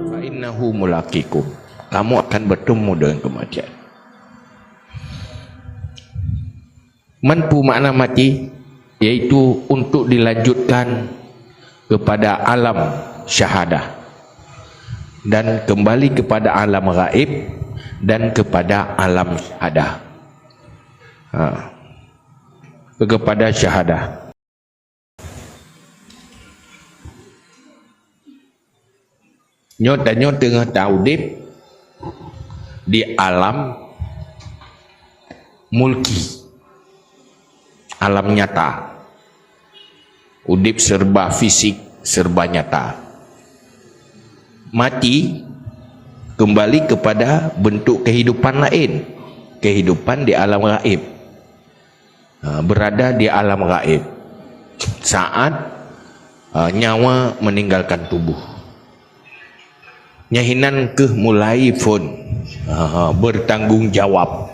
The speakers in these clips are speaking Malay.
Fa innahu mulaqikum. Kamu akan bertemu dengan kematian. Manpu makna mati, yaitu untuk dilanjutkan kepada alam syahadah dan kembali kepada alam gaib dan kepada alam syahadah. Kepada syahadah. Nyot tengah taudib di alam mulki, alam nyata. Udip serba fisik, serba nyata. Mati kembali kepada bentuk kehidupan lain, kehidupan di alam gaib. Berada di alam gaib saat nyawa meninggalkan tubuh. Nyahinan ke mulai pun bertanggungjawab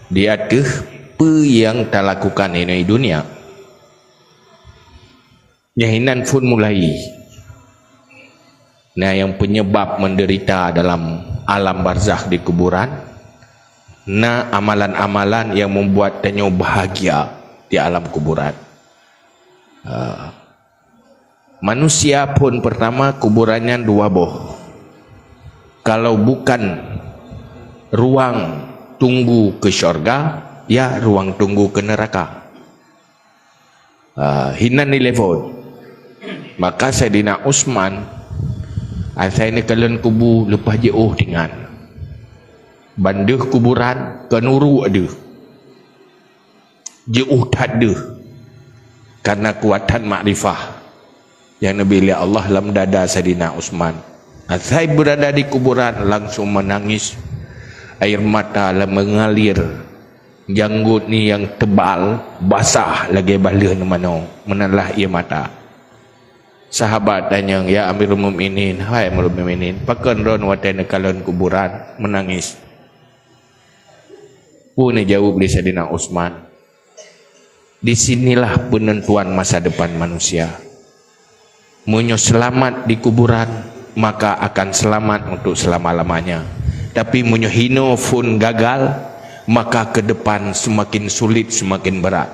di atas apa yang tak lakukan ini dunia. Nyahinan pun mulai. Nah, yang penyebab menderita dalam alam barzakh di kuburan, nah amalan-amalan yang membuat tanya bahagia di alam kuburan. Manusia pun pertama kuburannya dua boh. Kalau bukan ruang tunggu ke syurga, ya ruang tunggu ke neraka. Hinan ni telefon. Maka Saidina Utsman, saya ni kalian kubu lepas jauh dengan banduh kuburan ke nuru ada. Jauh tak ada. Karena kuatan makrifah yang Nabi lihat Allah dalam dada Saidina Utsman. Saya berada di kuburan langsung menangis. Air mata mengalir. Janggut ni yang tebal, basah lagi bala ni mana. Menalah ia mata. Sahabat tanya, ya Amirul Mukminin, hai Amirul Mukminin, pakan ron watai nekalan kuburan menangis. Pun jawab oleh Saidina Utsman. Di sinilah penentuan masa depan manusia. Munyo selamat di kuburan, maka akan selamat untuk selama-lamanya. Tapi munyo hino pun gagal, maka ke depan semakin sulit, semakin berat.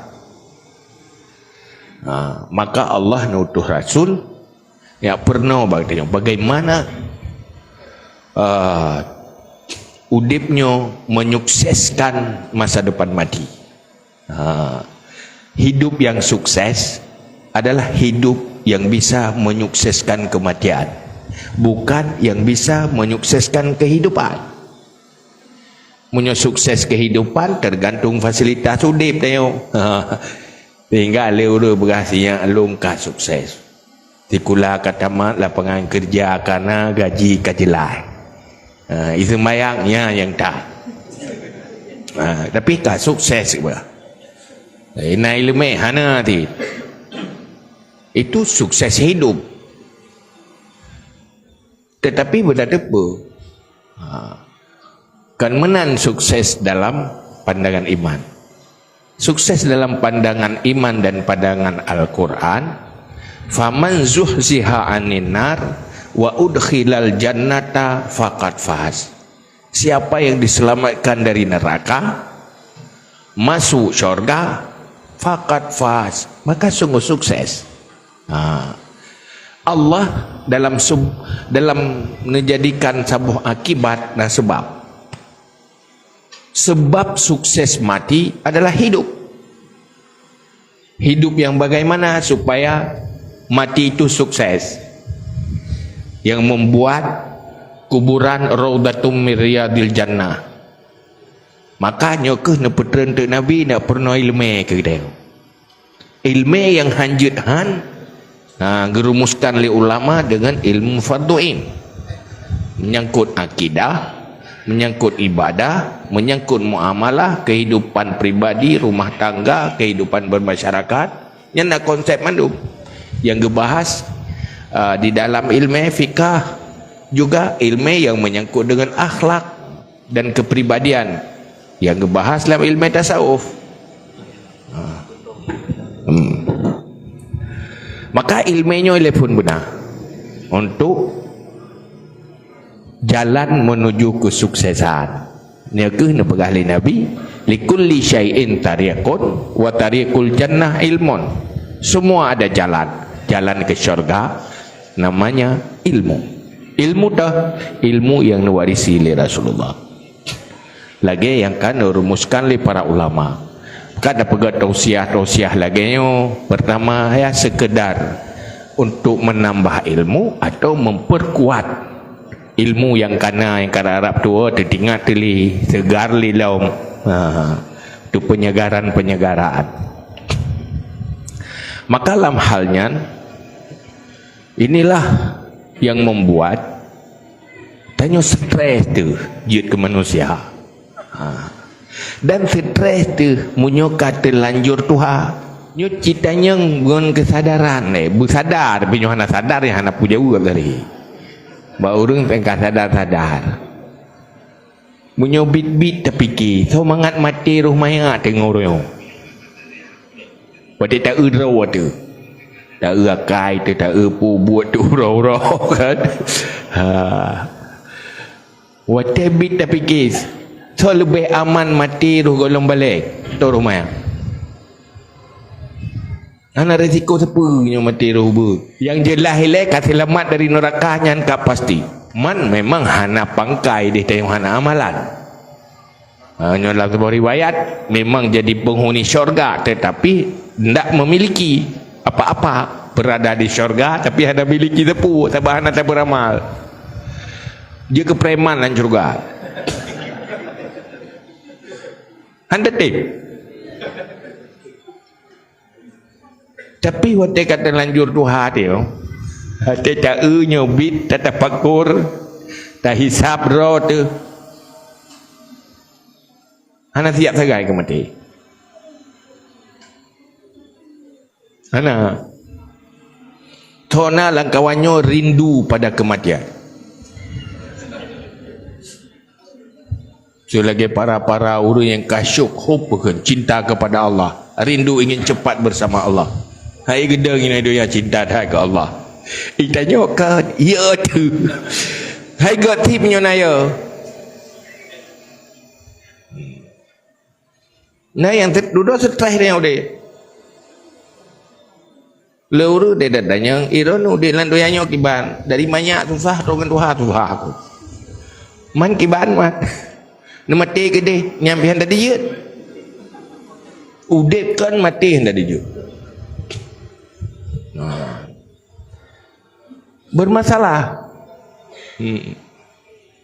Maka Allah nutuh Rasul yang pernah bertanya bagaimana udipnya menyukseskan masa depan mati. Hidup yang sukses adalah hidup yang bisa menyukseskan kematian, bukan yang bisa menyukseskan kehidupan. Punya sukses kehidupan tergantung fasilitas udip tengok. Sehingga leu berhasilnya alung ka sukses. Tikula katamat lapangan kerja karena gaji kajelai. Itu mayangnya yang tak. Tapi ka sukses ba. Nai lemeh hana ti. Itu sukses hidup. Tetapi benda depa. Kan menan sukses dalam pandangan iman. Sukses dalam pandangan iman dan pandangan Al-Quran, faman zuhziha 'anil nar wa udkhilal jannata faqad faz. Siapa yang diselamatkan dari neraka, masuk syurga, faqad faz, maka sungguh sukses. Allah dalam menjadikan sebuah akibat dan sebab sukses mati adalah hidup. Hidup yang bagaimana supaya mati itu sukses? Yang membuat kuburan raudatum min riyadil jannah. Makanya ke nepetren tu Nabi nak pernah ilmu ke dia. Ilmu yang hanjut gerumuskan oleh ulama dengan ilmu fardu'in. Menyangkut akidah, menyangkut ibadah, menyangkut muamalah, kehidupan pribadi, rumah tangga, kehidupan bermasyarakat. Yang nak konsep mandum yang dibahas di dalam ilmu fikah, juga ilmu yang menyangkut dengan akhlak dan kepribadian yang dibahas dalam ilmu tasawuf. Maka ilmunya pun benar untuk jalan menuju kesuksesan. Ni ke pegahli Nabi, likulli syai'in tariqun wa tariqul jannah ilmun. Semua ada jalan, jalan ke syurga namanya ilmu. Ilmu dah, ilmu yang diwarisi oleh Rasulullah. Lagi yang kan rumuskan oleh para ulama. Kan ada pegat tausiah lagi nyo. Pertama ya sekedar untuk menambah ilmu atau memperkuat ilmu yang kana Arab tu tertingat teli segar li laum. Itu penyegaran. Maka dalam halnya inilah yang membuat tanya stres tu jut ke manusia. Dan stres tu munyo kata lanjur Tuhan nyo citanya ngon kesadaran bersadar tapi nyo hana sadar yang hana puja uap dari ba urang tengkah sadar munyo bit tapi ki so mangat mati roh maya tengok roh pada tak ero tu tak akai tu tak pu buat tu roh kan wate bit tapi ki so lebih aman mati roh golong balik tu roh maya. Ana risiko sepenya mati roh ber. Yang jelas hilai kat selamat dari neraka nyan kap pasti. Man memang hana pangkai dia tayang hana amalan. Hanya dalam sebuah riwayat memang jadi penghuni syurga tetapi tidak memiliki apa-apa, berada di syurga tapi ada miliki tepu sabah hana tak beramal. Dia kepreman dan syurga. Anda tip. Tapi waktu kata lanjur Tuhan dia tak nyobit tak tafakur tak hisap roh tu hana siap sagai ke mati hana tona langkawannya rindu pada kematian. Selagi para orang yang kasyuk hubungan cinta kepada Allah, rindu ingin cepat bersama Allah. Hai gedeng ini dia cinta dah ke Allah. Itanya kan ya tu. Hai god tip nyo naya. Nah yang duduk stres dia udah. Luru dia datanya iron udah lan doyanyo kiban. Dari banyak susah dengan Tuhan susah aku. Man kiban mat. Mati ke dia nyampihan tadi je. Udip kan mati tadi je. Bermasalah.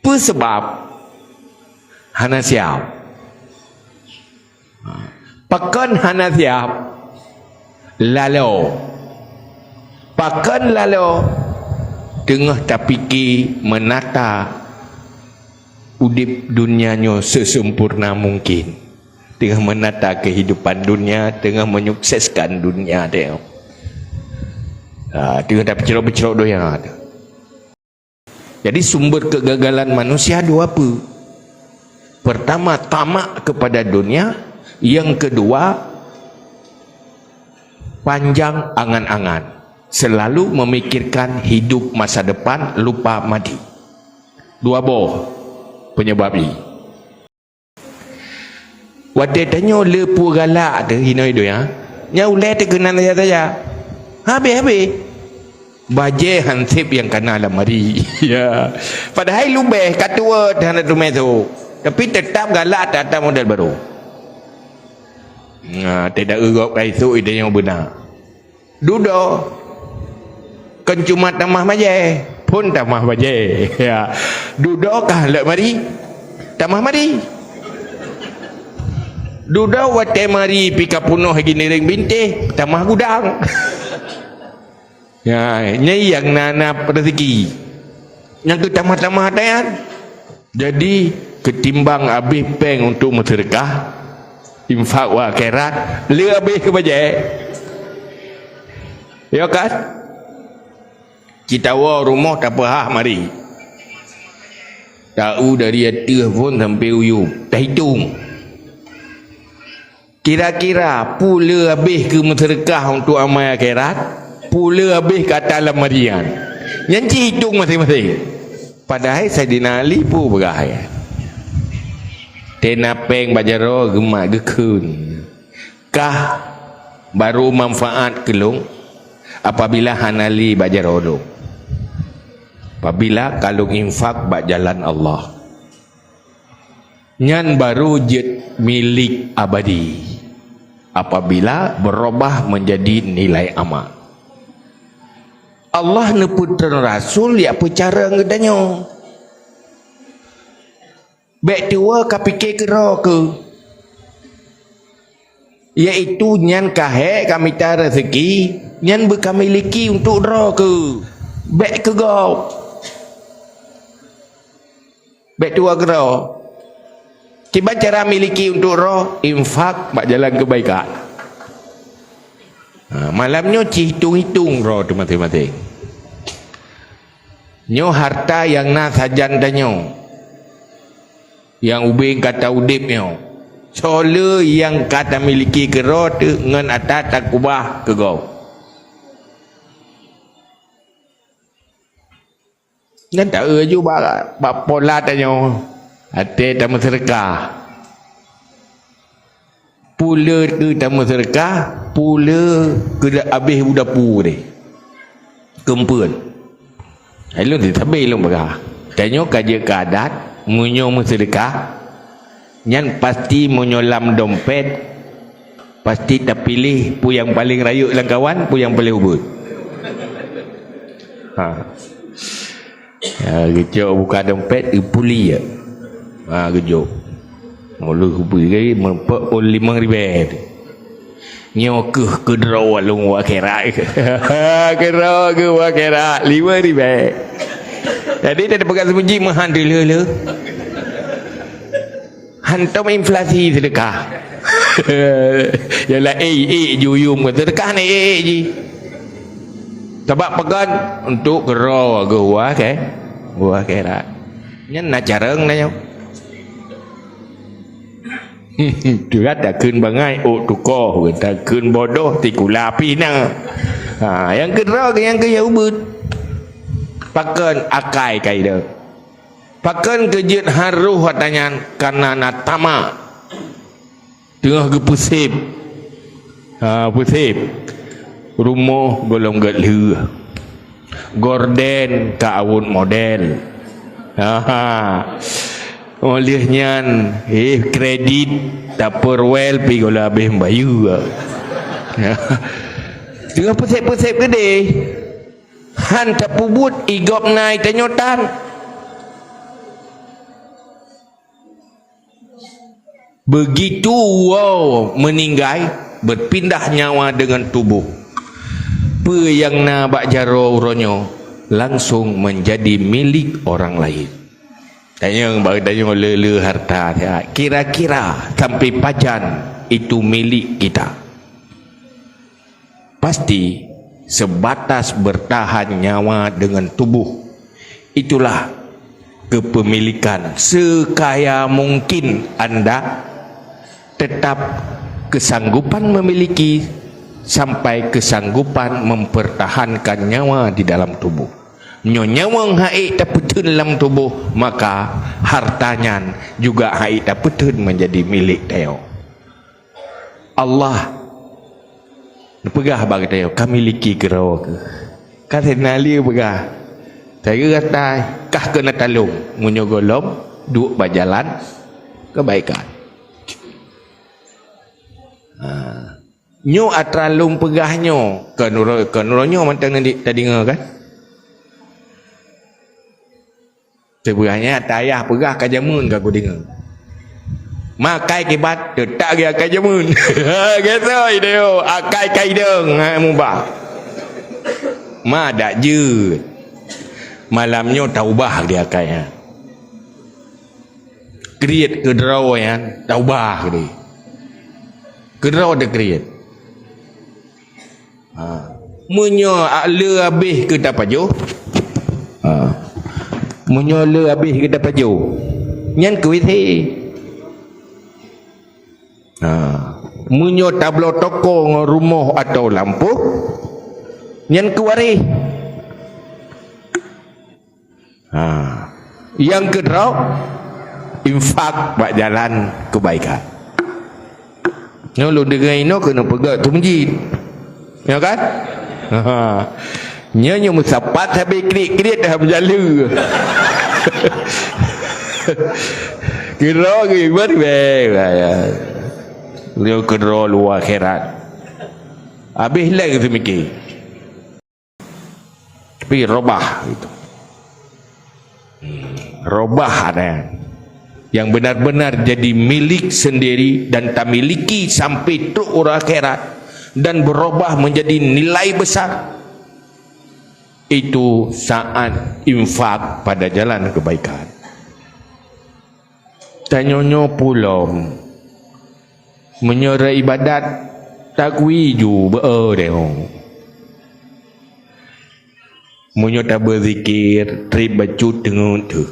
Sebab hana siap. Pakan hana siap. Lalu. Pakan lalu tengah tak fikir menata udip dunianya sesempurna mungkin. Tengah menata kehidupan dunia, tengah menyukseskan dunia dia. Tengah tak bercerok-bercerok doang ada. Jadi sumber kegagalan manusia dua apa? Pertama, tamak kepada dunia. Yang kedua, panjang angan-angan. Selalu memikirkan hidup masa depan, lupa mati. Dua boh penyebab ini. Waktu tanya lepu galak tu hinoi tu ya. Nya ulai terkenal saja. Habis baje hansip yang kena lamari. Ya. Padahal lubeh katua dan tu meso. Tapi tetap galak tak ada model baru. Tidak urut isu ide yang benar. Duduk kan cuma tamah baje, pun tamah baje. Ya. Duduk kah lek mari? Tamah mari. Duduk wate mari pika punuh gini ring bintih, tamah gudang. Ya, ini yang nanap rezeki. Yang ketamah-tamah tayan. Jadi ketimbang habis peng untuk mensedekah, infak wa akhirat, lebih ke bajai. Ya kan? Kita wa rumah tak apa mari. Tahu dari atas pun sampai uyup, tak hitung. Kira-kira pula habis ke mensedekah untuk amal akhirat. pula habis kat dalam marian. Nyanci hitung masing-masing. Padahal Saidina Ali pun berahaya. Tenapeng bajaro gemak gekun. Kah baru manfaat kelung apabila hanali bajaro dong. Apabila kalung infak bak jalan Allah. Nyan baru jet milik abadi. Apabila berubah menjadi nilai amal. Allah neputran Rasul ya apa cara ngedanyo. Baik tua ka fikir kera ke. Iaitu nyan kahek kami tak rezeki, nyan bekami miliki untuk dra ke. Baik ke gau. Baik tua kera. Tiba cara miliki untuk roh, infak bak jalan kebaikan. Malamnya hitung-hitung roh tu mati-mati. Nyo harta yang na sajan danyo. Yang ubing kata udip nyo. Soalnya yang kata miliki ke roh tu ngan atas tak kubah ke gau. Nan tak juga bak pola danyo. Hati tamu sedekah. Pula ke tamu sedekah, pula ke habis budak pu ni. Kempun. Lalu ditabih long bagah. Tanyo kaje kadat, munyo sedekah. Nyan pasti menyolam dompet. Pasti tak pilih pu yang paling rayuk lang kawan, pu yang paling ubud. Ya, gitu buka dompet, puli ya. Gejok mula pergi mempok pun 5,000 nyo ke draw long akhirat ke draw ke akhirat 5,000 jadi dia pegang semuji menghandil le hantam inflasi sedekah yalah juyum sedekah ni ji sebab pegang untuk draw ke akhirat nyen nak careng dah dia tak kun bangai tukar tak kun bodoh tikula pina. Yang kedua yang ke ubud pakan akai kai dah pakan kejut haruh katanya karena natama tengah ke pusip rumah golong gatlu gorden kaawun model olehnya kredit tak perwel pi gola habis bayu dengan pusip-pusip gede han tak pubut igop naik tanyotan begitu meninggal berpindah nyawa dengan tubuh pe yang na bak jaro uronyo langsung menjadi milik orang lain. Tanya le harta kira-kira sampai pajan itu milik kita. Pasti sebatas bertahan nyawa dengan tubuh. Itulah kepemilikan. Sekaya mungkin anda tetap kesanggupan memiliki sampai kesanggupan mempertahankan nyawa di dalam tubuh. Nyawang haid tak petun dalam tubuh, maka hartanya juga haid tak petun menjadi milik dia. Allah pegah bagi dia, kami miliki gerau ke. Kata nali pegah. Saya kata kah kena talung, munyo golom, duk berjalan kebaikan. Nyo atralung pegahnya, kenuronyo mantang tadi kan? Sebenarnya tayah pegah kajamun ke aku dengar. Makai kibat tak dia kajamun. Gesoi dia akai kaideng mubah. Ma dak je. Malamnya taubah dia akai. Create kedraw ya, taubah dia. Kedraw dia create. Munyo ala habis ke dapat jo. Menyola habis ke dapat jauh nyan kuit he menyo tablo toko rumah atau lampu Yang kuari. Yang kedua, infak buat jalan kebaikan. Kalau dengan ini kena pegang tu masjid. Ya kan? Nyanyi musapat habis krik-krik dah berjala. Kira gimana ya. Dia kira luar akhirat. Habis lagi tu mikir. Tapi robah itu. Robah ada yang benar-benar jadi milik sendiri dan tak miliki sampai tu orang akhirat dan berubah menjadi nilai besar. Itu saat infak pada jalan kebaikan. Tanyonyo pulang menyerah ibadat tak wiju beredeng. Munyo tak berzikir trip bacut dengan tu.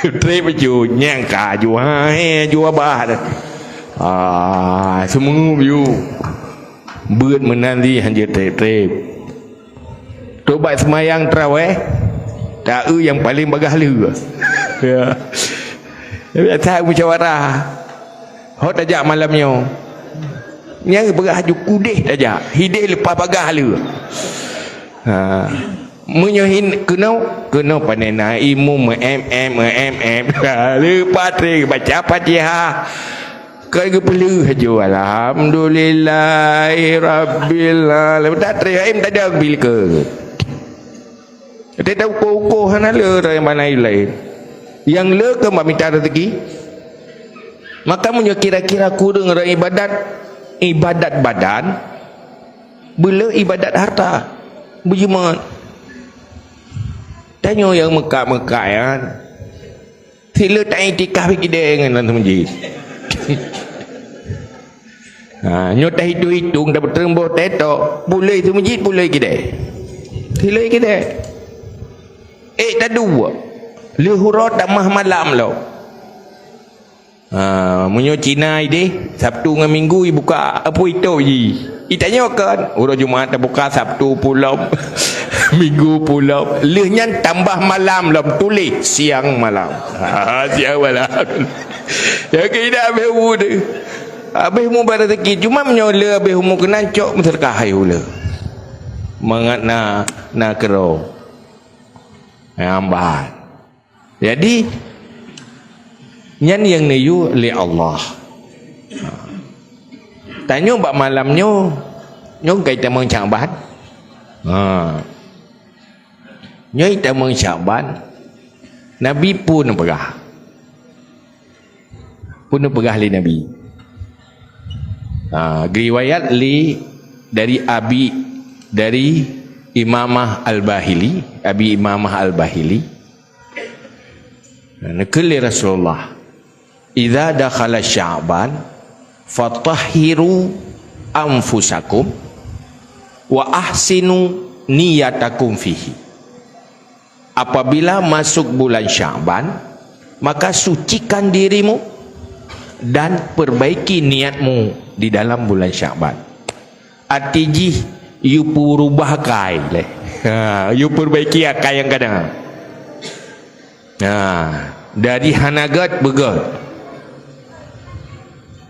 Trip bacut nyangka jua jua bah. Semua you beut menanti hanya trip. Tobat semayang terawih tak yang paling bagalu. Ya. Biasa musyawarah. Hot ajak malamnya. Yang berhaju kudih aja. Hidih lepas bagalu. Menyohin kena panena ilmu lepas tri baca Fatihah kau perlu haju alhamdulillahirabbil alamin tak tri tak ada bil ke dia tahu kokoh hana le yang mana lain yang le ke minta rezeki maka menyo kira-kira kurang ibadat badan bila ibadat harta berjemaah. Tanya yang Mekah ya. Sila tak itikaf pergi dengan dalam masjid. Nyota hitung dapat terembur tetok. Boleh tu masjid boleh kita. Sila kita. Tak dua. Lihura tak mah malam lo. Munyo Cina ide Sabtu dengan Minggu buka apa itu je. Itanya kan orang Jumaat tak buka Sabtu pulau Minggu pulau lehnya tambah malam lom tulis siang malam. Siang malam. Ya kita habis tu. Habis mu rezeki cuma menyola habis mu kena cok menserkah hayula. Mangat na kero. Ambat. Jadi nyan yang niyu li Allah. Tanya bak malamnya nyong kita mengcabat. Nyoi kita mengcabat. Nabi pun pegah. Pun pegah li Nabi. Riwayat li dari Imamah Al-Bahili, Abi Imamah Al-Bahili. Nakali Rasulullah idza dakhala Sya'ban fatahhiru anfusakum wa ahsinu niyatakum fihi. Apabila masuk bulan Sya'ban maka sucikan dirimu dan perbaiki niatmu di dalam bulan Sya'ban. Atiji you purubah kai le. You perbaiki akai yang kadang. Dari hanagat begat.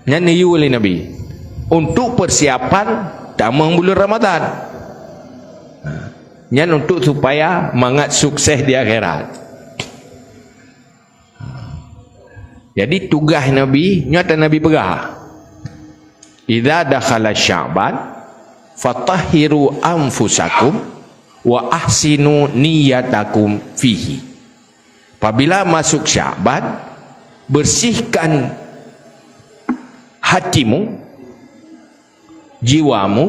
Yang niyu oleh Nabi untuk persiapan tamang bulan Ramadan. Yang untuk supaya mangat sukses di akhirat. Jadi tugas Nabi nyata Nabi pegah. Idza dakhala Sya'ban fatahhiru anfusakum wa ahsinu niyatakum fihi. Apabila masuk Sya'ban bersihkan hatimu, jiwamu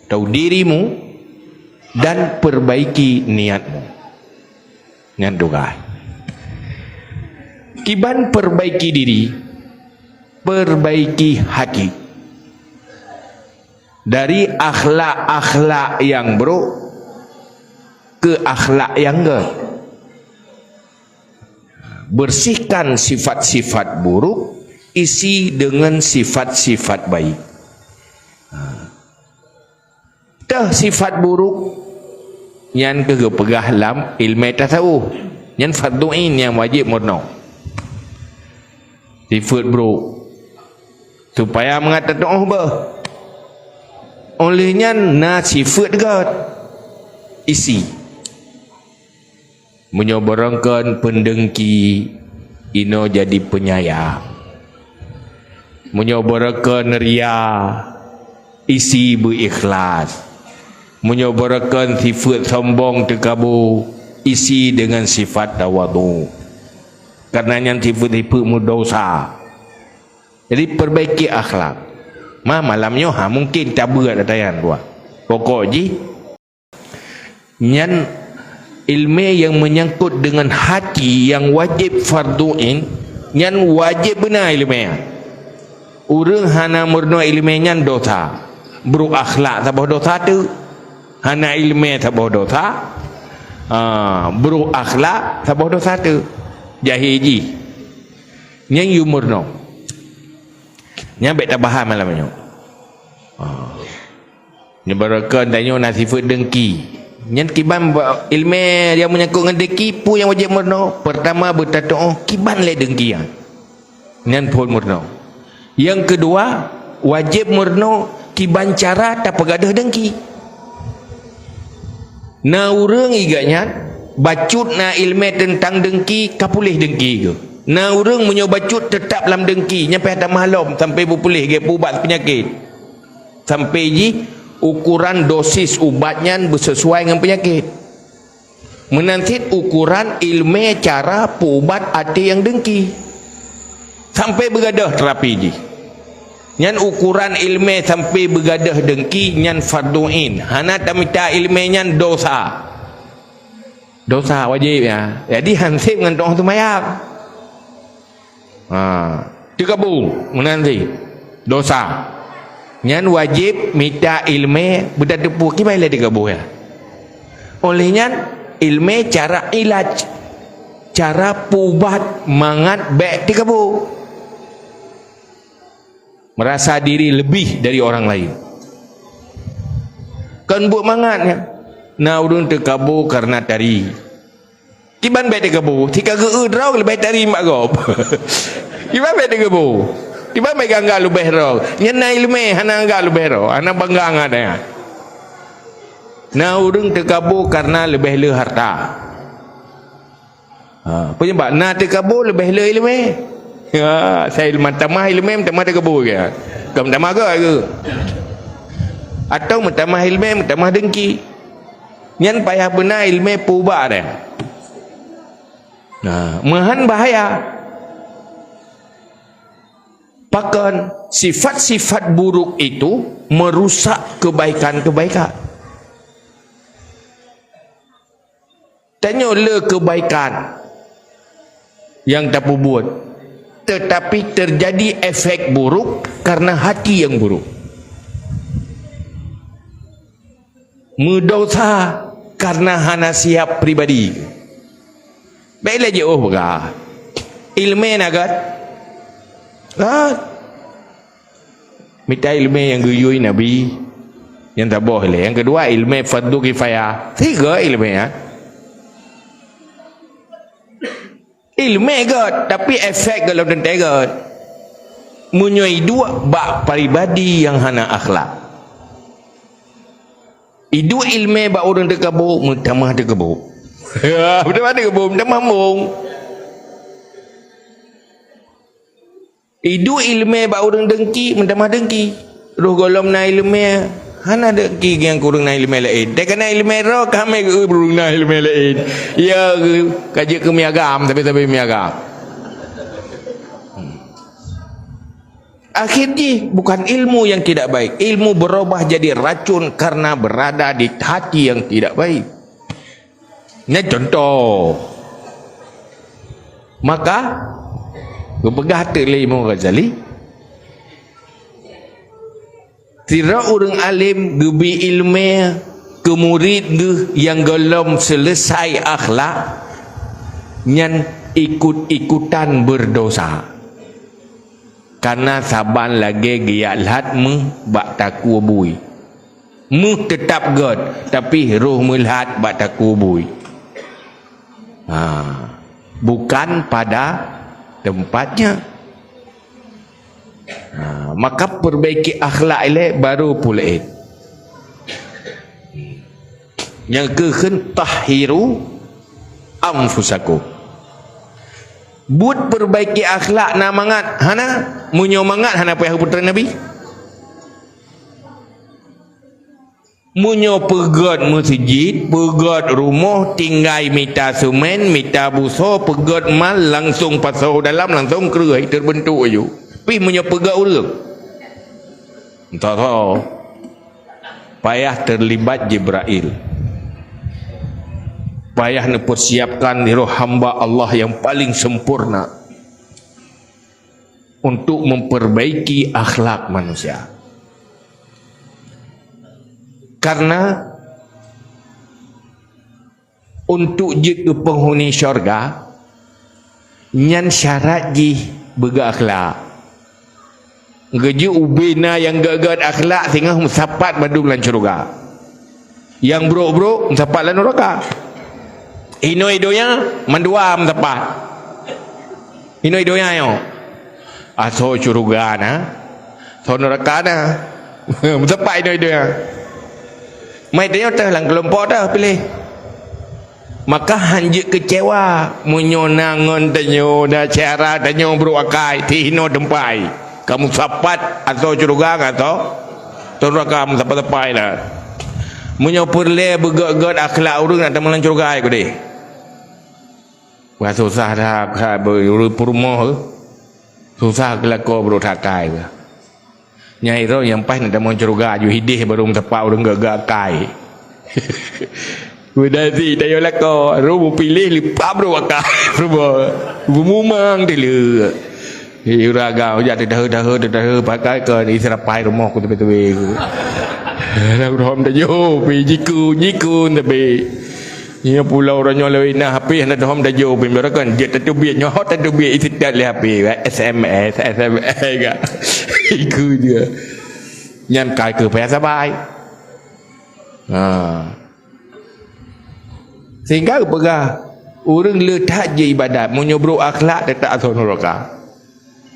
atau dirimu dan perbaiki niatmu. Yang tugas. Kiban perbaiki diri, perbaiki hati. Dari akhlak-akhlak yang buruk ke akhlak yang baik. Bersihkan sifat-sifat buruk, isi dengan sifat-sifat baik. tah sifat buruk yang ke pegah lam ilmu tasawuf yang fardu ain yang wajib murno sifat buruk supaya mengatakan oh bah olehnya na sifat god isi menyoborongkan pendengki ino jadi penyayang menyoborongkan ria isi berikhlas menyoborkan sifat sombong terkabur isi dengan sifat tawadu karena yang sifat-sifat dosa jadi perbaiki akhlak malamnya mungkin tak berat datayan buat pokok je yang ilmu yang menyangkut dengan hati yang wajib fardu'in yang wajib benar ilmu orang hana murno ilmunya dosa buruk akhlak tak dosa tu hana ilmu tak dosa buruk akhlak tak dosa tu jahiji yang you murno yang baik tak faham malamnya ni barakan tanya nasifat dengki yang kiban ilmu yang menyangkut dengan dengki pun yang wajib murno pertama bertato kiban le dengki yang pun murno yang kedua wajib murno kiban cara tak pegadah dengki na urang iganya bacut na ilmu tentang dengki kapulih dengki ke na urang menyo bacut tetap dalam dengki nyampai tak mahlum sampai berpulih ke ubat penyakit sampai ji ukuran dosis ubatnya bersesuai dengan penyakit menantit ukuran ilmu cara ubat hati yang dengki sampai bergadah terapi ji nyan ukuran ilmu sampai bergadah dengki nyan fardu'in hana tamita ilmu nyan dosa wajib ya jadi hansip dengan doa tu mayak terkabung menanti dosa nyan wajib minta ilmu berdadepu gimana terkabung ya olehnya ilmu cara ilaj cara pubat mangat baik terkabung merasa diri lebih dari orang lain kan buat mangatnya na urun terkabur karena tari kiban baik terkabur tika ge draw lebih tari mak gop kiban baik terkabur kiban baik angga lebih raw nyana ilmu hana angga lebih raw ana bangga ngada na urun terkabur karena lebih le harta penyebab na terkabur lebih le ilmu ya, saya tamah ilmu tamah terkabur ke kamu tamah ke atau tamah ilmu tamah dengki yang payah benar ilmu pubak dia mahan bahaya pakan sifat-sifat buruk itu merusak kebaikan-kebaikan tanya le kebaikan yang tak buat tetapi terjadi efek buruk karena hati yang buruk mendosa karena hana siap pribadi baiklah je berkah ilmu nagat minta ilmu yang guyui Nabi yang tak boleh yang kedua ilmu fardu kifayah tiga ilmu ya ilmu god tapi efek kalau tentang god menyoi dua bak pribadi yang hana akhlak itu ilmu bak orang terkabur mentamah terkabur mentamah terkabur mentamah mung itu ilmu bak orang dengki mentamah dengki roh golom na ilmu hana dengki yang kurang na ilmu lain dia kena ilmu roh kami kurang na ilmu lain ya kaji kemiagam tapi miagam akhirnya bukan ilmu yang tidak baik ilmu berubah jadi racun karena berada di hati yang tidak baik ini contoh maka berpegah terlih Imam Ghazali tidak orang alim gebi ilmu ke murid yang belum selesai akhlak yang ikut-ikutan berdosa karena saban lagi giat lat bak taku bui Muh tetap god, tapi roh melihat bak takubui. Bukan pada tempatnya. Maka perbaiki akhlak ini baru pulih. Yang kekhen tahiru anfusakum. But perbaiki akhlak na mangat hana munyo mangat hana payah putra Nabi. Munyo pegat masjid, pegat rumah, tinggai mita semen, mita buso, pegat mal langsung pasau dalam, langsung kerai terbentuk aja. Tapi munyo pegat urang. Tak tahu. Payah terlibat Jibril. Payah mempersiapkan roh hamba Allah yang paling sempurna untuk memperbaiki akhlak manusia. Karena untuk je ke penghuni syurga nyan syarat je berakhlak. Geje ubina yang gagal akhlak sehingga musapat badung lan syurga. Yang bro-bro musapat lan neraka. Ino-idonya mendua musapat. Ino-idonya yo. Aso syurga na. So neraka na. Musapat ino-idonya. Mai tanya dah lang kelompok dah pilih. Maka hanjik kecewa munyo nangon tanyo dah cara tanyo beruakai tino dempai. Kamu sapat atau curugang atau neraka kamu sapat-sapai dah. Munyo perle begak-gak akhlak urang nak temelan curugai ko deh. Wah susah dah berumah. Susah kelako berotakai. Nyai roh yang pas nak teman curuga ju hidih baru tepat orang gak kai. Wedasi tayo lako ro pilih lipa bro akai bro. Bumumang dulu. Iraga ja dah pakai ke israpai rumah ku tepi-tepi. Nak rom dah yo pi jiku tapi. Ia pulau orang nyoloi na HP nak rom dah yo pi merakan dia tu biat nyohot tu biat isidat le HP SMS ga. Itu dia. Nyan kai ke payah sabai. Sehingga pegah orang letak je ibadat menyobro akhlak tetap asal neraka.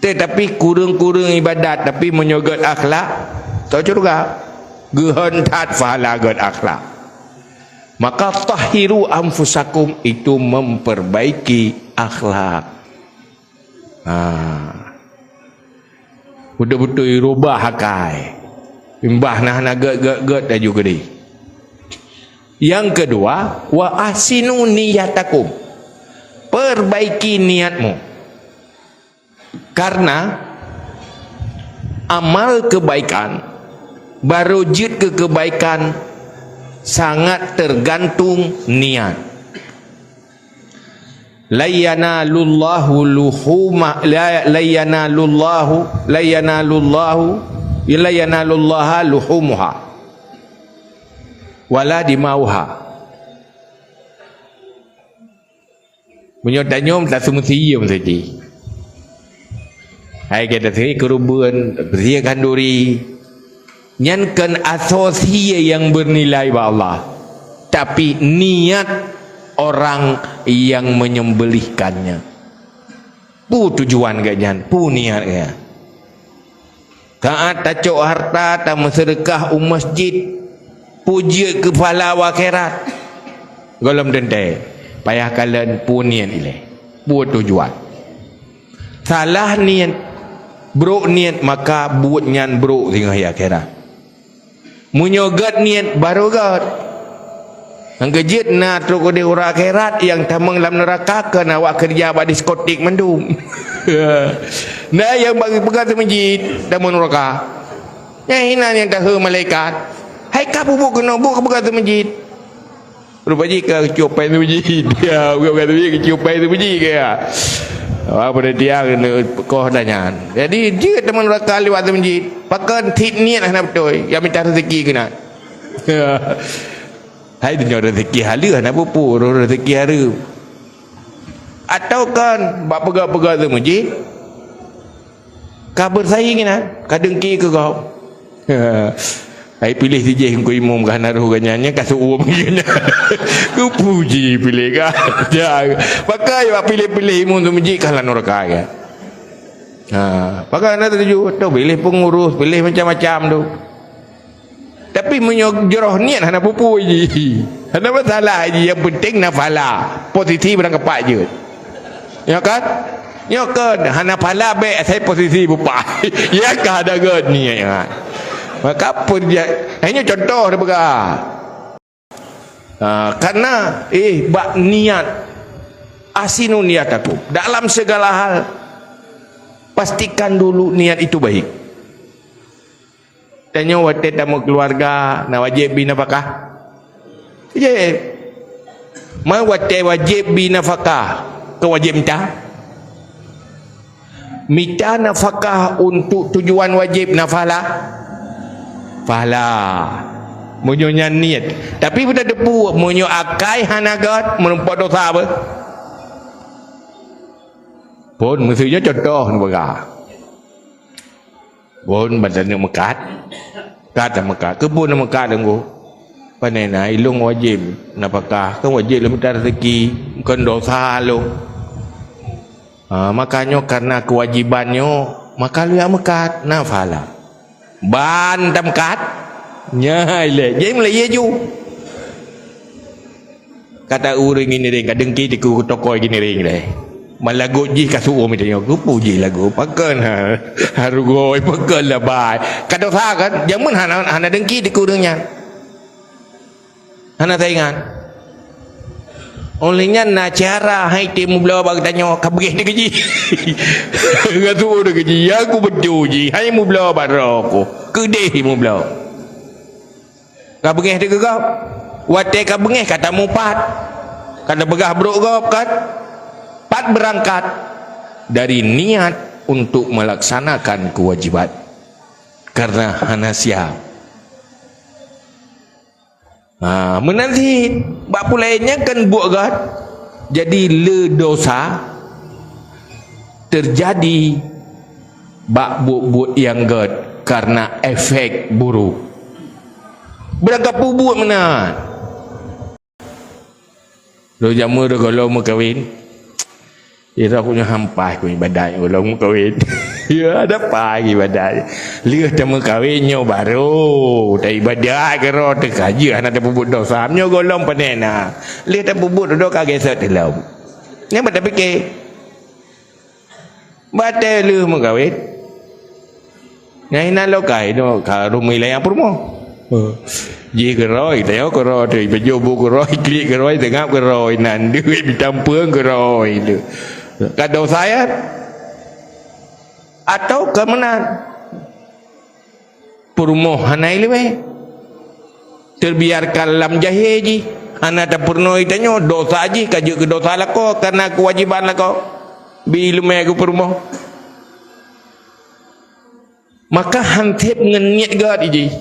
Tetapi kurang-kurang ibadat tapi menyogot akhlak tak juga. Gehentat fahala god akhlak. Maka tahiru anfusakum itu memperbaiki akhlak. Betul-betul rubah hakai. Imbah nah gak dah juga deh. Yang kedua, wa ahsinu niyatakum. Perbaiki niatmu. Karena amal kebaikan baru jid ke kebaikan sangat tergantung niat. La yanalullahu luhumuha wala dimauha. Menyotanyom tak semestinya saja. Hai kita sini kerubuan bersiakan duri nyankan asosiasi yang bernilai ba Allah, tapi niat orang yang menyembelihkannya. Pu tujuan ganyan, pu niat ya. Taat tacok harta, tak bersedekah masjid, puji kepala akhirat. Golom dendai, payah kalian pu niat ile, pu tujuan. Salah niat, bro niat maka buat nyan bro tinggal akhirat. Munyogat niat baru gat. Ang kejit na truk di ura akhirat yang tamang dalam neraka ke awak kerja pada diskotik mendum. Nah yang bagi pegang masjid dalam neraka. Yang hina yang dah malaikat. Hai kamu buk kena buk pegang masjid. Rupanya ke cupai masjid. Ya, bukan kata ke cupai masjid ke ya. Apa dia kau danya. Jadi dia teman neraka lewat masjid. Pakai tit niat nak betul. Yang minta rezeki kena. Hai dunia rezeki halu nak pupur rezeki haru. Atau kan bak pegang-pegang tu masjid. Kau bersaing kan? Kau dengki ke kau? Ai pilih DJ ku imum kan naruh ganyanya kasu uam gini. Ku puji pilih kan. Pakai pak pilih-pilih imum tu masjid kalah neraka ya. Pakai nak tuju tu pilih pengurus, pilih macam-macam tu. Tapi menyojroh niat hana pupu je. Hana masalah je, yang penting nafala. Posisi berang kepak je. Ya kan? Ya kan hana pala baik saya posisi bupa. Ya kan ada god ni ya. Maka pun dia hanya contoh dia berah. Karena bak niat asinu niat aku dalam segala hal pastikan dulu niat itu baik. Tanya wate tamu keluarga na wajib binafkah. Je. Ma wate wajib binafkah ke wajib minta nafkah untuk tujuan wajib nafalah. Pahala munyonya niat tapi pada depu munyo akai hanagat menumpak dosa apa pun mestinya contoh negara pun badan mekat kata mekat kebun mekat tunggu panena ilung wajib napakah kan wajib lepas rezeki bukan dosa lo makanya karena kewajibannya maka lu yang mekat nafalah ban tam kat nhai le je mle ye ju kata uring ini ring kadengki di ku tokoi gini ring le malago ji kasu om itu ku puji lagu pakan haru goi pakan la bai kata tha kan yang mun hana dengki di ku dengnya hana taingan olehnya na cara hai tim bela bag tanya kabeh ni gaji ngatu de gaji aku berjuji hai mu bela baroko kedeh mu bela kabeh de gap wate kabeh kata mu pat kata begah bro gap kan pat berangkat dari niat untuk melaksanakan kewajiban karena hana siap. Menanti bak lainnya kan buat gad jadi le dosa terjadi bak buat yang gad karena efek buruk berangkat buat mana lo jamu do kalau mau kahwin ira punya hampas ku ibadat kalau mau kahwin ya ada pagi ibadat lihat temu kahwinnya baru tak ibadat kero terkaji anak tak bubut dosa nyo golong panena lihat tak bubut do kageset dalam ni mata fikir batal lu mau kahwin ngai nan lokai no ka rumai layan purmo ji keroi teo keroi tu baju bu keroi klik keroi tengap keroi nan duit ditampung keroi tu kado saya atau ke mana permohonan ilmu terbiarkan dalam jahil ji anak tak pernah tanya dosa ji kaju ke dosa lako karena kewajiban lako bi ilmu aku permoh maka hantip ngeniat gad ji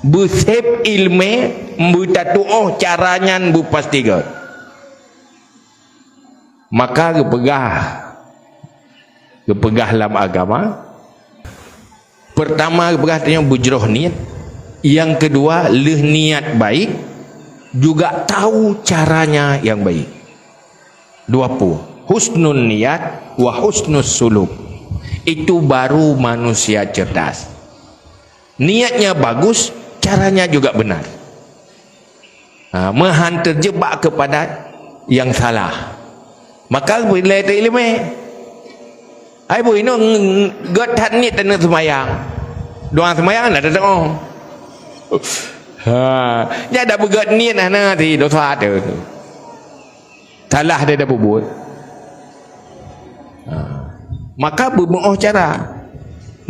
busep ilmu mbutatu caranya bu pasti gad maka kepegah dalam agama pertama kepegah tanya bujroh niat yang kedua leh niat baik juga tahu caranya yang baik dua husnun niat wa husnus suluk itu baru manusia cerdas niatnya bagus caranya juga benar mahan terjebak kepada yang salah maka bila itu ilmu ai bui no gad that ni tan semayang doa semayang ada doa dia ada begat ni nah thì dosa tu salah dia dah buat maka bermoh cara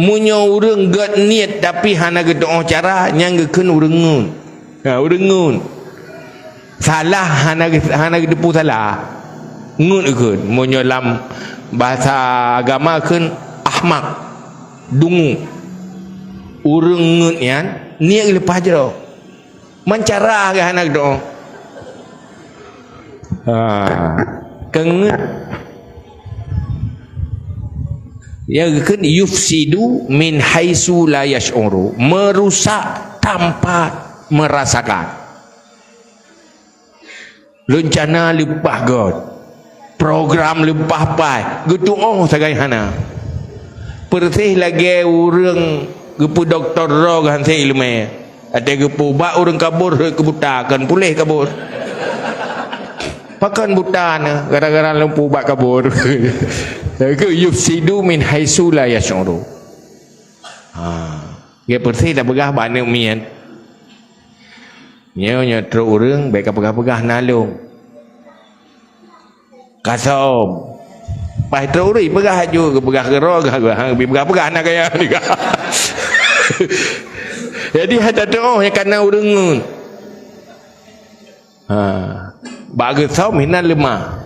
munyo urang gad niat tapi hana gedoh cara nyang gekeun urengun urengun salah hana gedepu salah ngun gekeun munyo lam bahasa agama kan ahmak dungu urang ngut yan niat lepas je doh mencara ke anak doh kengut ya kan yufsidu min haitsu la yash'uru merusak tanpa merasakan. Rencana lepas God, program lepas pai, gitu sagai hana. Persih lagi orang gepu doktor roh kan saya ilmu. Ada gepu bak orang kabur kebutakan pulih kabur. Pakan buta na gara-gara lempu bak kabur. Ke yufsidu min haitsu la yash'uru. Dia persih dah begah bana mian. Nyonya terus orang baik pegah-pegah nalung. Kasom. Pai terus orang pegah ju pegah gerog pegah-pegah nak gaya ni. Jadi ada tu yang kena urang. Bagi som hinan lemah.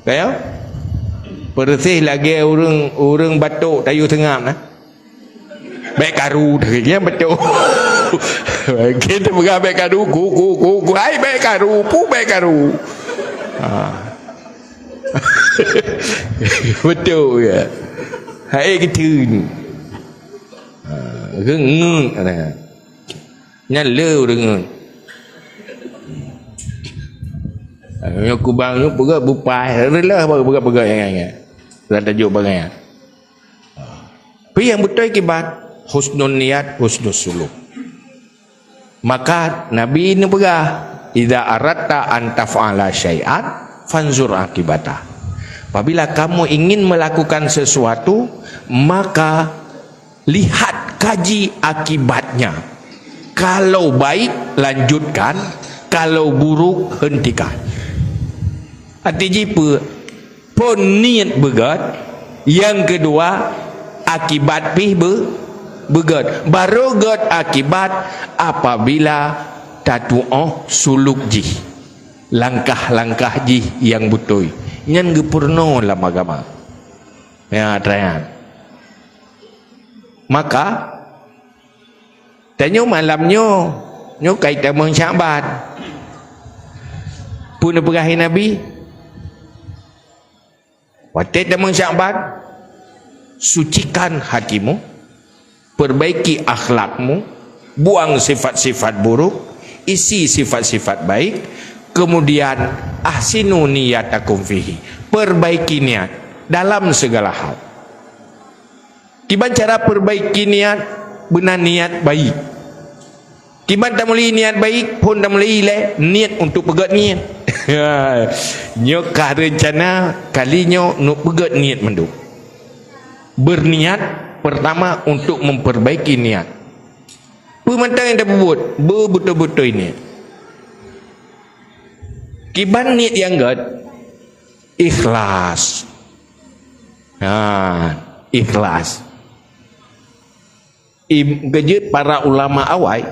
Kaya? Persih lagi orang batuk tayu tengam nah. Baik karu dia batuk. Kita pegang baik karu ku ai baik karu pu baik karu. Betul ya. Hai gitu ni. Gengun ana. Nyala dengan. Yo kubang yo pegang bupai relah pegang yang. Dan tajuk bagai. Tapi yang betul kibat husnul niat husnul suluk. Maka Nabi ini pegah, idza aratta an taf'ala syai'an fanzur akibatah. Apabila kamu ingin melakukan sesuatu, maka lihat, kaji akibatnya. Kalau baik lanjutkan, kalau buruk hentikan. Artinya pun niat begat, yang kedua akibat pih begat. Baru gat akibat apabila tatu'ah suluk jih, langkah-langkah jih yang betul. Nyan gepurno dalam agama. Ya, trayan. Maka tanya malamnya nyo kaitan mensyabat. Pun perahi Nabi. Waktu kita mensyabat, sucikan hatimu, perbaiki akhlakmu, buang sifat-sifat buruk, isi sifat-sifat baik, kemudian ahsinu niyatakum fihi, perbaiki niat dalam segala hal. Kiban cara perbaiki niat, benar niat baik. Kiban tak mulai niat baik pun tak mulai niat untuk pegat niat. Nyo kah rencana kalinya nuk pegat niat menduk. Berniat pertama untuk memperbaiki niat. Pementang yang dah buat betul-betul ini. Kiban niat yang gad ikhlas. Ikhlas. Gejut para ulama awal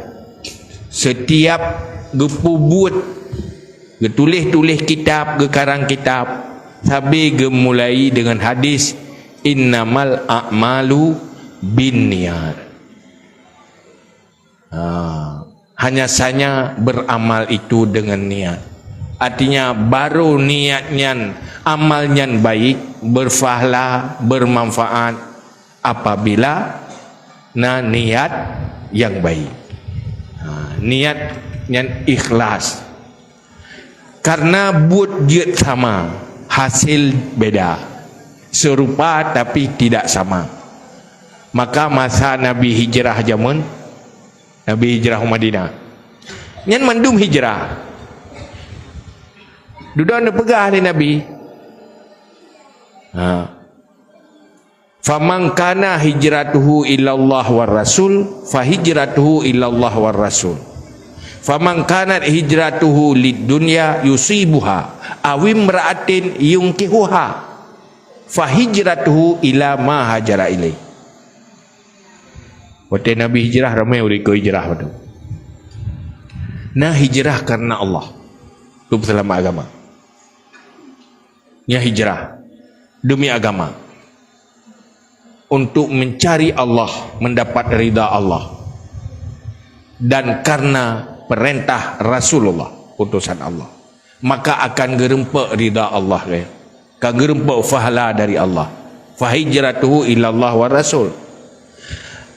setiap gepu buat getulis-tulis kitab, gekarang kitab, sampai gemulai dengan hadis innamal a'malu binniyat. Hanya saja beramal itu dengan niat. Artinya baru niatnya, amalnya baik, berfahala, bermanfaat apabila niat yang baik. Niat yang ikhlas. Karena buat jid sama, hasil beda. Serupa tapi tidak sama. Maka masa Nabi hijrah zaman, Nabi hijrah Madinah, nyan mandum hijrah. Duduk anda pegah ni Nabi. Faman kana hijratuhu ilallah war rasul, fa hijratuhu ilallah war rasul. Faman kanat hijratuhu lid dunya yusibuha awim ra'atin yungkihuha fa hijratuhu ila ma hajara ilai. Waktu Nabi hijrah ramai orang ke hijrah pada. Nah hijrah karena Allah. Itu selama agama. Ya hijrah demi agama. Untuk mencari Allah, mendapat ridha Allah. Dan karena perintah Rasulullah, utusan Allah, maka akan gerempak ridha Allah, akan gerempak fahala dari Allah. Fa hijratuhu ila Allah wa rasul.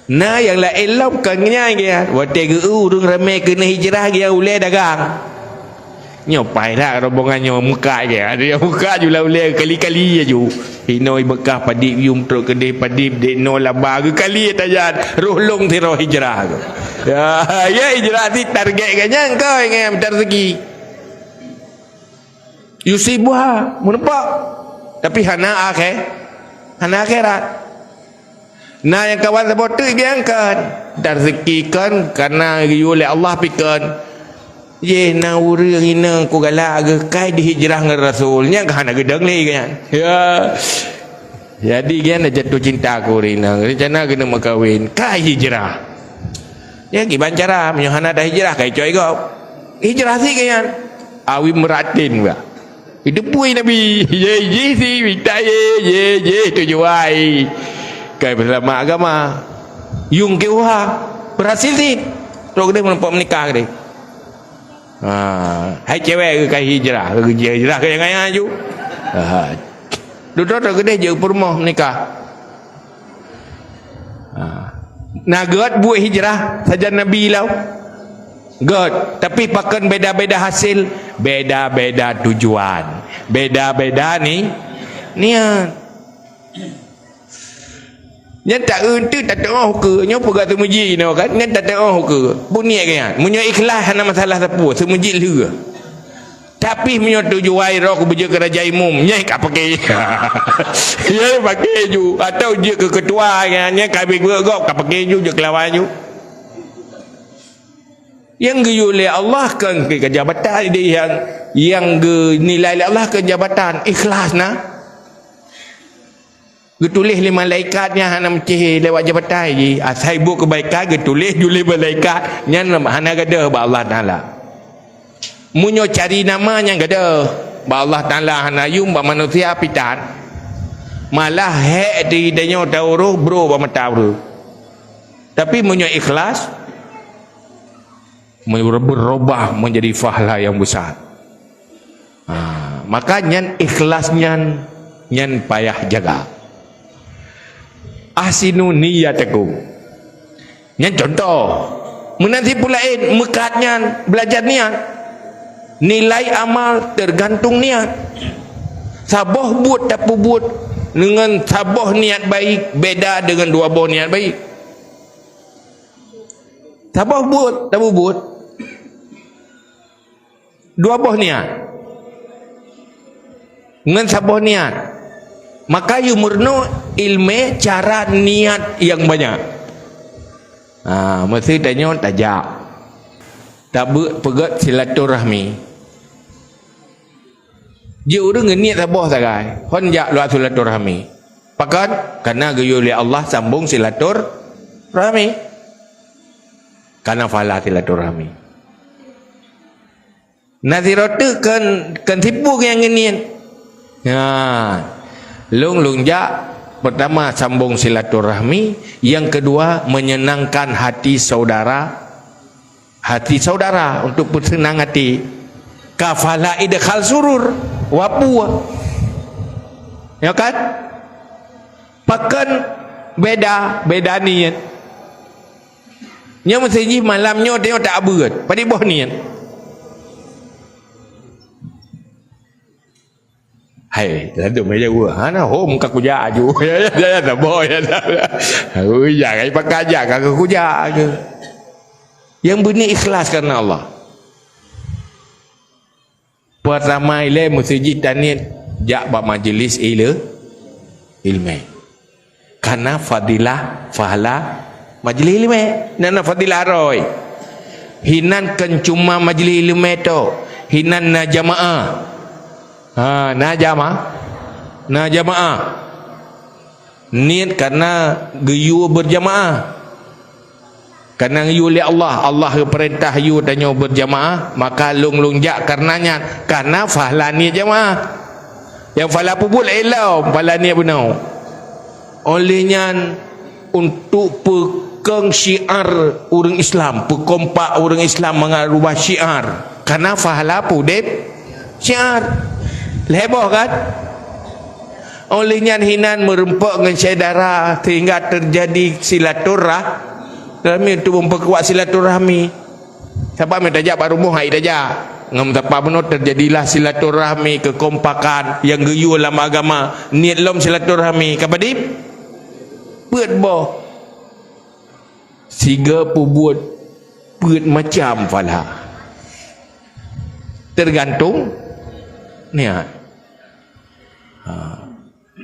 Nah yang lain lah bukannya dia. Waktu ke urung ramai kena hijrah dia ulai dagang. Nyopai lah rombongannya muka dia. Dia muka je lah ulai kali-kali aja. Hinoi bekah padip yum truk kedai padip dek no laba ke kali tajan. Rohlong ti roh hijrah ke. Ya hijrah ti target kanya kau yang minta rezeki. Yusibuha menepak. Tapi hana akhir. Hana akhirat. Nah yang kawan sebut tu dia angkat dan rezekikan karena oleh Allah pikan ye na urang ina ku galak ke kai dihijrah dengan rasulnya kan nak gedang lagi kan ya jadi dia nak jatuh cinta ku rina rencana kena makawin kai hijrah ya gimana cara menyohana dah hijrah kai coy kau hijrah sih kan awi meratin ba hidup pui nabi ye si minta ye tujuai kai bersama agama yung keuha berhasil sih terus dia menikah dia hai cewek ke kai hijrah ke yang ayah ju duduk gede je purmoh menikah nah god buat hijrah saja nabi lau god tapi pakan beda-beda hasil beda-beda tujuan beda-beda ni niat nya tak untu tak tahu ke nya pegat temuji no kan nya tak tahu ke bunyi kan munyo ikhlas hana masalah sapu semuji leu tapi munyo tujuai roh beje kerajaan umum nya ka pakai ya pakai ju atau dia ke ketua kan nya kabik gok ka pakai ju je kelawan ju yang geyule Allah kan ke jabatan dia yang nilai Allah ke jabatan ikhlas nah getulis li malaikatnya hana mecih lewat jabatan ji asaibu kebaikan getulis juli malaikat nya hana gadah ba Allah taala munyo cari namanya gadah ba Allah taala hana yum ba manusia pitan malah hek di danyo tauruh bro ba matauruh tapi munyo ikhlas berubah menjadi pahala yang besar makanya ikhlasnya nyan payah jaga ahsinu niyatakum yang contoh menanti pulain mekatnya belajar niat nilai amal tergantung niat saboh buat tak buat dengan saboh niat baik beda dengan dua boh niat baik saboh buat tak buat dua boh niat dengan saboh niat maka you murno ilmu cara niat yang banyak mesti tanya tajak tak pegat silaturahmi dia orang niat sabah sagai honjak luat silaturahmi pakat karena gayu oleh Allah sambung silaturahmi karena fala silaturahmi naziratu kan tipu yang niat Lung jak pertama sambung silaturahmi, yang kedua menyenangkan hati saudara untuk bersenang hati. Kafala idkhal surur wapu. Ya kan? Pakan beda niat. Nya mesti malamnya dia tak abut. Pada boh niat. Hai, lalu meja gua. Hana home ka kuja aju. Ya tak boy. Jangan pakai jaga ke kuja ke. Yang benih ikhlas karena Allah. Pertama ile mesti tanit jak ba majlis ilmu. Karena fadilah fahala majlis ilmu. Nana fadilah roy. Hinan kan cuma majlis ilmu tu. Hinan na jamaah. Na jamaah niat karena geyu berjamaah karena geyu oleh Allah perintah you tanya berjamaah maka lungjak karenanya karena fahla niat jamaah yang fahla pubul elau fahla niat benar olehnya untuk pegang syiar orang Islam pekompak orang Islam mengarubah syiar karena fahla pudep syiar heboh kan Olehnya hinan merempak dengan saudara sehingga terjadi silaturahmi untuk memperkuat silaturahmi. Siapa minta ajak pak rumah hai aja. Ngam tapa benar terjadilah silaturahmi, kekompakan yang geyu dalam agama. Niat lom silaturahmi kapadip buat boh siga buat macam fala. Tergantung niat.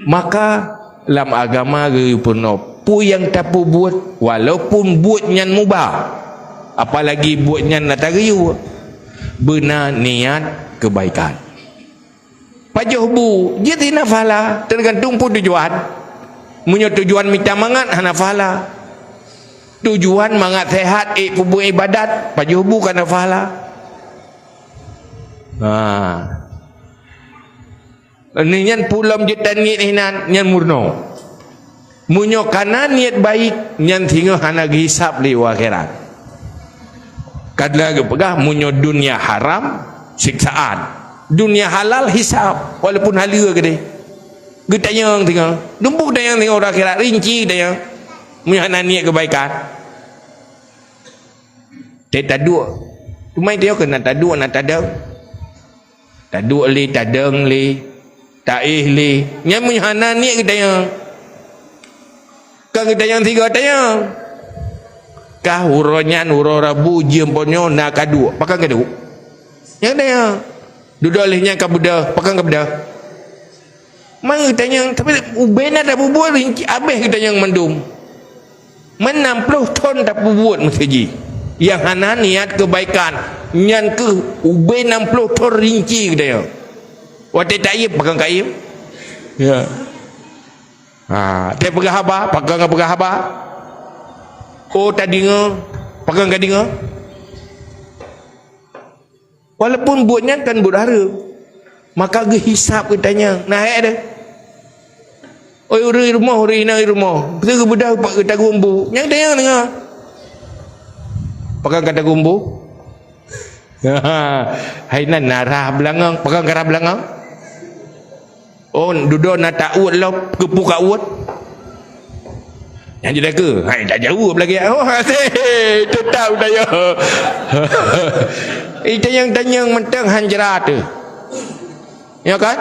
Maka dalam agama geyu puno pu yang tapu buat walaupun buatnya mubah, apalagi buatnya natagiu benar niat kebaikan. Pajuh bu jadi nafala tergantung pun tujuan. Munyo tujuan minta mangat hana fala. Tujuan mangat sehat pubu ibadat pajuh bu kana fala. Ini nyan pulam juta niat hinan nyan murno. Munyo kana niat baik nyan tinggal hana hisap li akhirat. Kadang pegah munyo dunia haram siksaan, dunia halal hisap walaupun halia gede. Getanyang tinggal, numpuk dayang tinggal orang akhirat rinci dayang. Munyo hana niat kebaikan. Taduk. Cuma dia kena taduk nak tadang. Taduk li tadang li taih li. Nya munyo hana niat getanyang. Kang getanyang tiga tayang. Kah uronyan uro rabu jemponyo nak kadu pakang kadu yang dia duduk olehnya ka budak pakang ka budak mang tanya tapi ubena dah bubuat rinci habis kita yang mendum 60 ton tak bubuat masjid yang hana niat kebaikan nyan ke ube 60 ton rinci kita yang wate taib pakang kaib ya dia pegah haba pakang pegah haba. Oh tadi pegang gading walaupun buatnya kan berharap maka gehisap katanya nah ada oi uri rumah uri ina rumah betul budak pak kata gumbu yang tanya dengar pegang kata gumbu hai nan narah belangang pegang karah belangang oh duduk nak taut lah kepuk kaut yang jadi ke? Hai tak jauh lagi. Oh tetap daya. Itu yang tanya mentang hanjrat tu. Ya kan?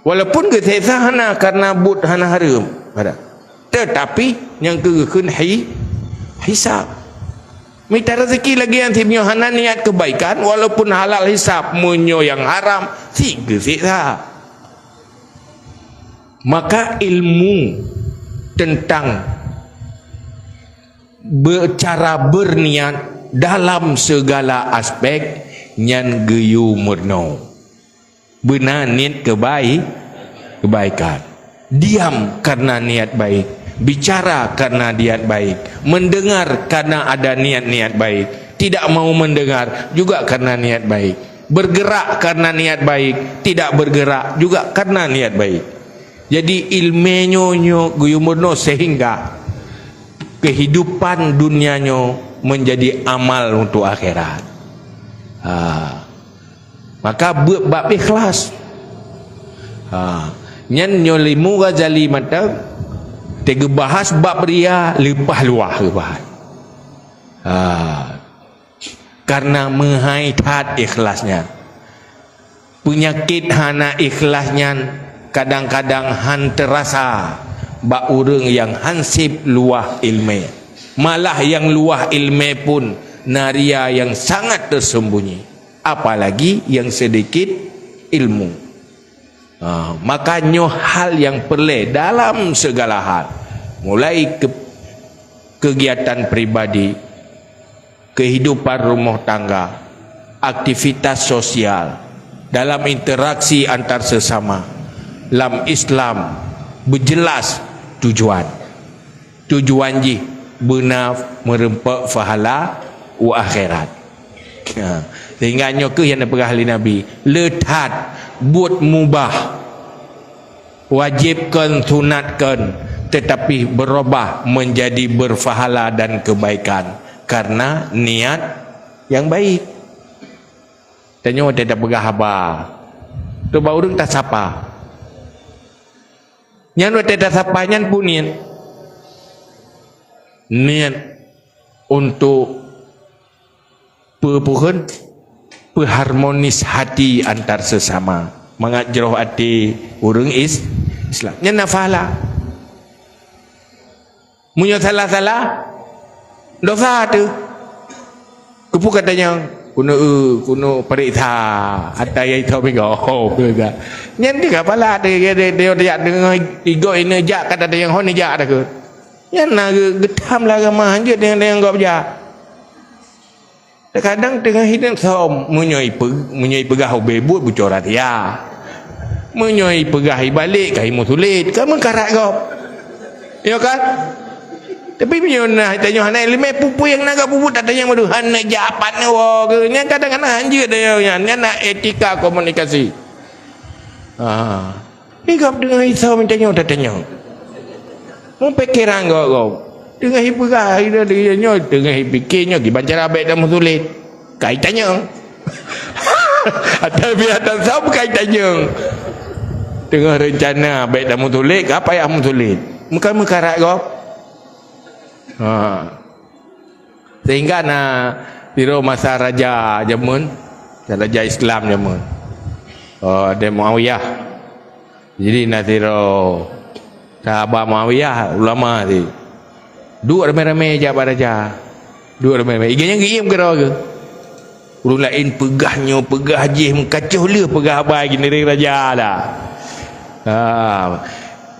Walaupun kesesa hana karena but hana haram. Tetapi yang kekeun hisab. Minta rezeki lagi yang timnya hana niat kebaikan walaupun halal hisab munyo yang haram si kesesa. Maka ilmu tentang cara berniat dalam segala aspek nyan geyu murno benar niat kebaikan diam karena niat baik bicara karena niat baik mendengar karena ada niat-niat baik tidak mau mendengar juga karena niat baik bergerak karena niat baik tidak bergerak juga karena niat baik. Jadi ilmenyo guyumurno sehingga kehidupan dunianya menjadi amal untuk akhirat. Maka buat bab ikhlas. Nyan nyolimu Ghazali mata tega bahas bab ria lepah luah bahas. Karena menghaitat ikhlasnya. Penyakit hana ikhlasnya kadang-kadang han terasa bak urang yang hansip luah ilmu malah yang luah ilmu pun naria yang sangat tersembunyi apalagi yang sedikit ilmu. Makanya hal yang perlu dalam segala hal mulai kegiatan pribadi kehidupan rumah tangga aktivitas sosial dalam interaksi antar sesama dalam Islam berjelas tujuan ji benar merempak fahala wa akhirat. Sehingga nyoke yang dapegah ahli Nabi letat buat mubah wajibkan sunatkan tetapi berubah menjadi berfahala dan kebaikan karena niat yang baik. Tanya tidak pegah haba tu bau tak sapa Nyan wate sapanyan pun niat untuk perharmonis hati antar sesama, mengajroh hati urang Islam. Nya nafala. Munyo salah-salah dosa tu. Kupu katanya kuno periksa atai itu bingo juga. Nyan di kepala dia dengan igo ini jak kata dia yang hon jak dah ke. Nyan nak getam lah gamah je dengan gop jak. Kadang tengah hidup som menyoi pegah bebut bucorat ya. Menyoi pegah balik kai musulit kamu karak gop. Ya kan? Tapi punya tanya hanai lima pupu yang naga pupu tak tanya madu hanai japan ni wo ke nya kadang-kadang anjir dia nya nak etika komunikasi. Ni gap dengan isau tanya tak tanya. Mu pikiran gop. Dengan hipegah dia nya dengan hipikirnya gi bancara baik dah musulit. Kai tanya. Atau biar tak tahu kai tanya. Tengah rencana baik dah musulit apa yang musulit? Muka karat gop. Sehingga tiro masa raja jamun, raja Islam jamun. Dia Muawiyah. Jadi tiro sahabat Muawiyah ulama tu. Dua ramai-ramai je raja. Dua ramai-ramai. Iganya giim ke ke? Urang lain pegah je mengkacuh le pegah abai gini raja dah.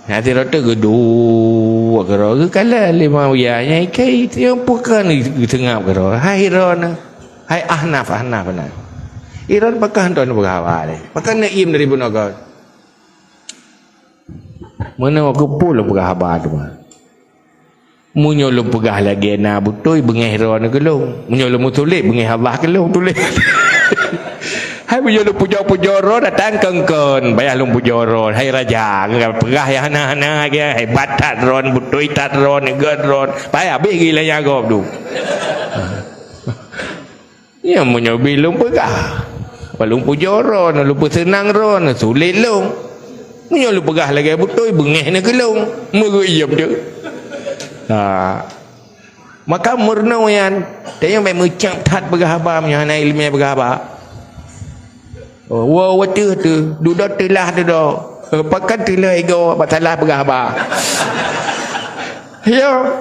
Nanti rata gedua kero kala lima wianya kai yang bukan di tengah kero hai ron hai ahnaf na iron pakan ton berhawa le pakan naim dari bunaga mana aku pula berhawa tu munyo lu pegah lagi na butoi bengeh ron gelung munyo lu mutulik bengeh Allah gelung tulik hai punya lu pujo-pujoro datang kengkon bayar lu pujoro hai raja pegah yang hana-hana ke hai batat ron butoi tat ron ged ron bayar begi lah yang gop tu ya munyo bilung pegah balung pujoro lu senang ron sulit lu munyo lu pegah lagi butoi bengeh na gelung meruyam je maka murno yan tanya mai mencap tat pegah abam yang hana ilmiah pegah abam watu tu duduk telah tu do pakan telah ego batalah berapa ya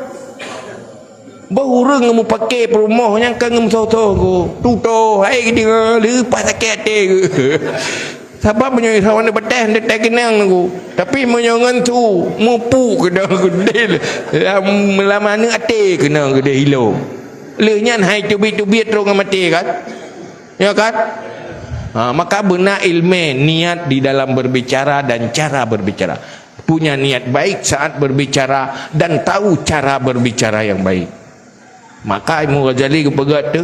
baru ngemu pakai perumah yang kan ngemu soto ku tuto hai dia lepas sakit te sebab punya sawan bedah detek kenang ku tapi menyongan tu mupu kena gede melamana ate kena gede hilo leunyan hai tubit-tubit terong mati kan ya kan. Maka benar ilmu niat di dalam berbicara dan cara berbicara. Punya niat baik saat berbicara dan tahu cara berbicara yang baik. Maka Imam Ghazali kepegat tu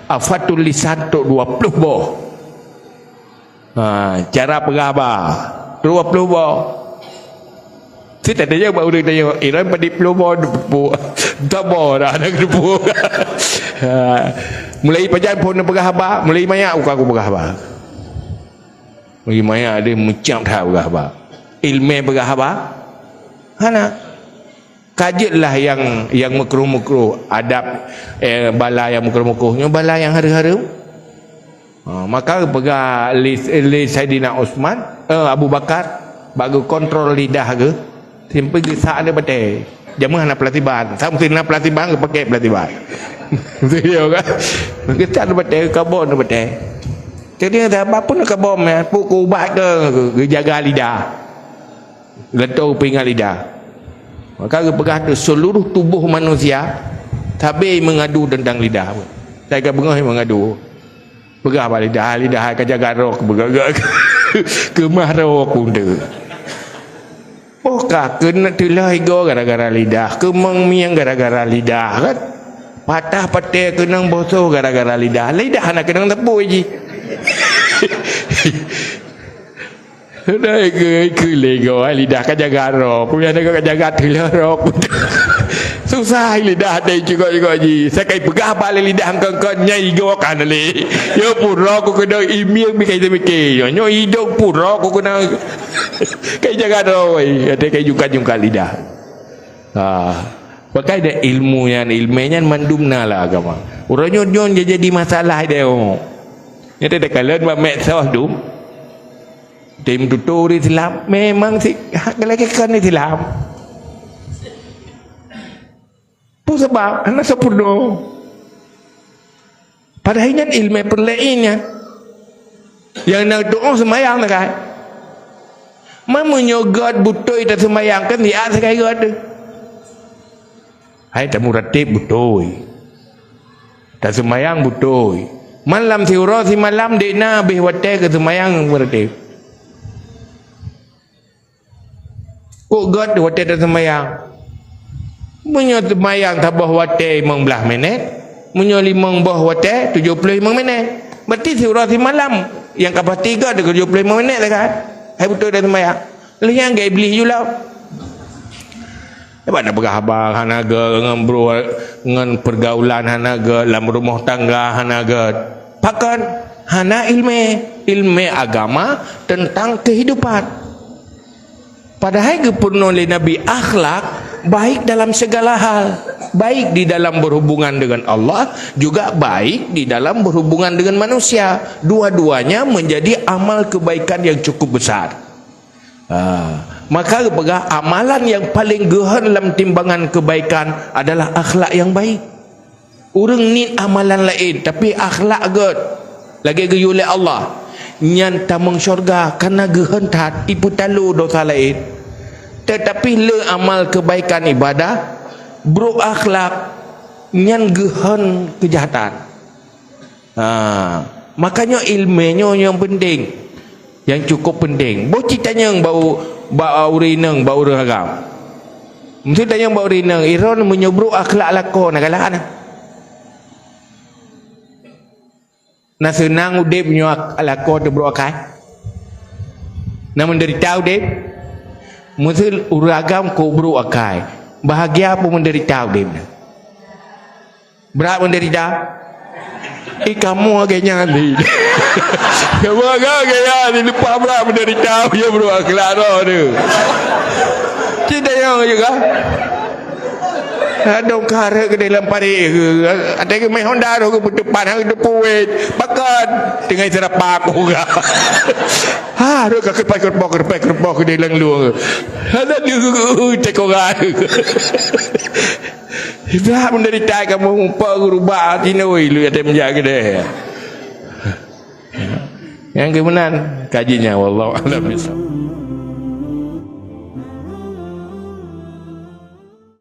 afatul lisan tu 20 boh. Cara pegaba 20 boh. Saya tak tanya baru dia tanya Iran pada 10 boh tak boh dah ada kerupu. Mulai pajan pun pegah haba, mulai mayak aku pegah haba. Mulai mayak ada macam dah pegah haba. Ilmu pegah haba. Hana. Kajilah yang makruh-makruh, adab bala yang makruh-makruhnya, bala yang harum-harum. Maka pegah li Saidina Uthman, Abu Bakar bagi kontrol lidah ke. Sampai gesah ada betul. Jamah nak pelatihan, sampai nak pelatihan ke pakai pelatihan. Betul kan? Kita ada betul, kabon ada betul. Jadi ada apa pun kabon ya, pukul ubat ke jaga lidah, letup pinggang lidah. Maka pegah tu seluruh tubuh manusia tapi mengadu tentang lidah. Saya ke bengah mengadu. Pegah apa lidah ke jaga roh, bergagak ke mahrok pun tu. Pokah kena telah ego gara-gara lidah, kemang miang gara-gara lidah kan. Patah patah kenang bosok gara-gara lidah. Lidah nak kenang tepuk je. Dah ke lego lidah kan jaga roh. Punya nak jaga telah roh. So susah lidah ada juga ji. Saya kai pegah balik lidah kau nyai gawakan le. Ya pura aku kena email bikai temike. Yo nyo hidup pura aku kena kai jaga doi. Ada kai juga lidah. Pakai ada ilmunya mandumna lah agama. Urang nyon jadi masalah dia. Ni ada kalian buat medsos tu. Tim tutur Islam memang si lagi kan Islam. Pun sebab anak sempurna. Padahal ilmu perlainnya. Yang nak doa semayang nak kan. Mamunyo God butoi dan semayang kan dia sekai God. Hai tamu ratib butoi. Dan semayang butoi. Malam si uro si malam dina bih wate ke semayang ratib. Kok God wate dan semayang. Munyo semayang tabah wate 15 minit. Munyo 5 bah wate 75 minit. Berarti si uro si malam yang kapal 3 ada 75 minit lah kan. Hai betul dan semayang. Lalu yang gak iblis juga. Sebab nak berkhabar hanaga dengan bro dengan pergaulan hanaga dalam rumah tangga hanaga. Pakan hana ilmu agama tentang kehidupan. Padahal kepurna oleh Nabi akhlak baik dalam segala hal, baik di dalam berhubungan dengan Allah, juga baik di dalam berhubungan dengan manusia. Dua-duanya menjadi amal kebaikan yang cukup besar. Maka amalan yang paling gehan dalam timbangan kebaikan adalah akhlak yang baik. Orang ni amalan lain tapi akhlak god lagi ge oleh Allah nyan tamang syurga karena gehan tat ipu talu dosa lain. Tetapi le amal kebaikan ibadah bro akhlak nyan gehan kejahatan. Makanya ilmunya yang penting, yang cukup penting. Bo citanya yang bau rinang bau ragam. Mesti tanya bau rinang iron menyebru akhlak lakon agak-agak na senang udip nyo lakon de bro akai. Namun dari tahu dip mesti uragam ko bro akai. Bahagia pun menderita dip. Berat menderita. Kamu agaknya ni. Kamu agaknya ni lupa berat menderita ya bro akhlak tu. Tidak yang juga. Ada kara ke dalam pari ke ada ke main Honda tu ke depan hang depuit bakat dengan serapa aku ga. Ada ke kerpak ke dalam luar. Ada dia tekoran. Berat menderita kamu umpa rubah tinoi lu ada menjaga dia. Yang kebenaran kajinya wallahu a'lam.